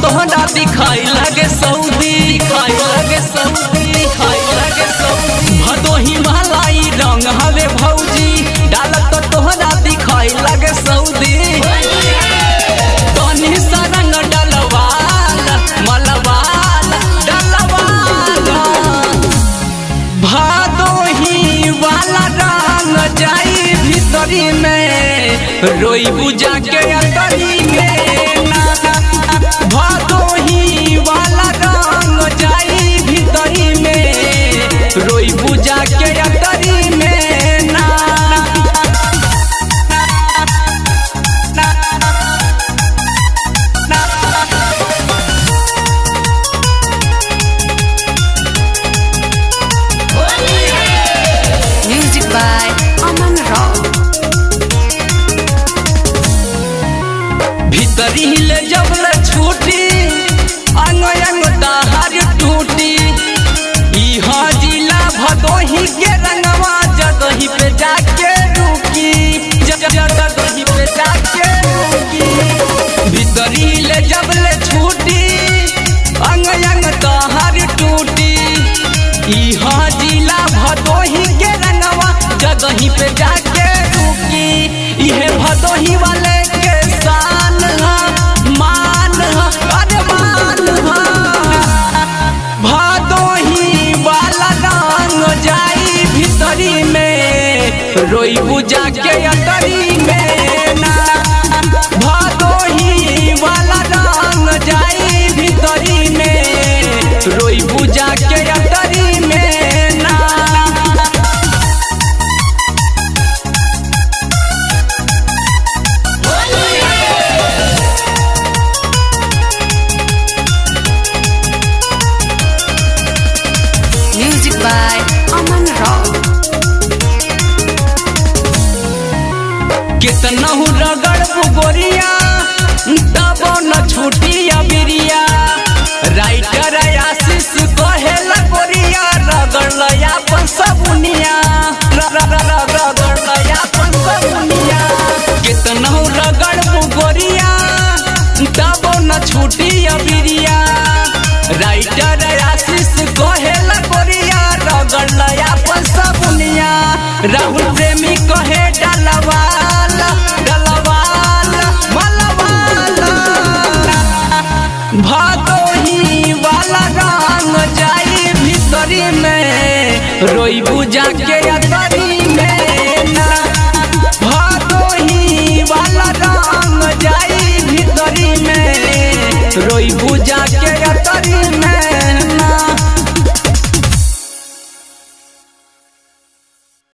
तोहरा दिखाई लगे सऊदी, दिखाई लगे सऊदी, दिखाई लगे सऊदी। भदोही मलाई रंग हवे भौजी, डालत तोहरा दिखाई लगे सऊदी। तनी सा रंग डलवाल मलवाल डलवाल, भदोही वाला रंग जाई भीतरी में, रोई बुझा के अंतरी में ना। भदोही वाला रंग जाई भीतरी में, रोई बुझा के अंतरी में ना। Music by Aman Rao. भीतरी ले जब ले छूटी अंग अंग दहार टूटी। इहा जिला भदोही के रंगवा जगही पे जाके रुकी, जगही पे जाके रुकी। भीतरी ले जब ले छूटी अंग अंग दहार टूटी। इहा जिला भदोही के रंगवा जगही पे जाके रुकी। इहे भदोही वाले के शान मान अरे मान। भदोही वाला रंग जाई भीतरी में, रोई बुझा के अंतरी में ना। भदोही वाला रंग जाई भीतरी में, रोई बुझा के अंतरी में ना। Music by Aman Rao. कितना रगड़ गोरिया तब न छूटी अबिरिया। राइटर आशीष कहेला गोरिया रगड़ लया पन सबुनिया, रगड़ लया पन सबुनिया। कितना रगड़ गोरिया तब न छूटी अबिरिया। राइटर आशीष कहेला गोरिया रगड़ लया पन सबुनिया। राहुल प्रेमी कहे डलवाल डलवाल मलवाल। भदोही वाला रंग जाई भीतरी में, रोई बुझा के अंतरी में ना। भदोही वाला रंग जाई भीतरी में, रोई बुझा के अंतरी में।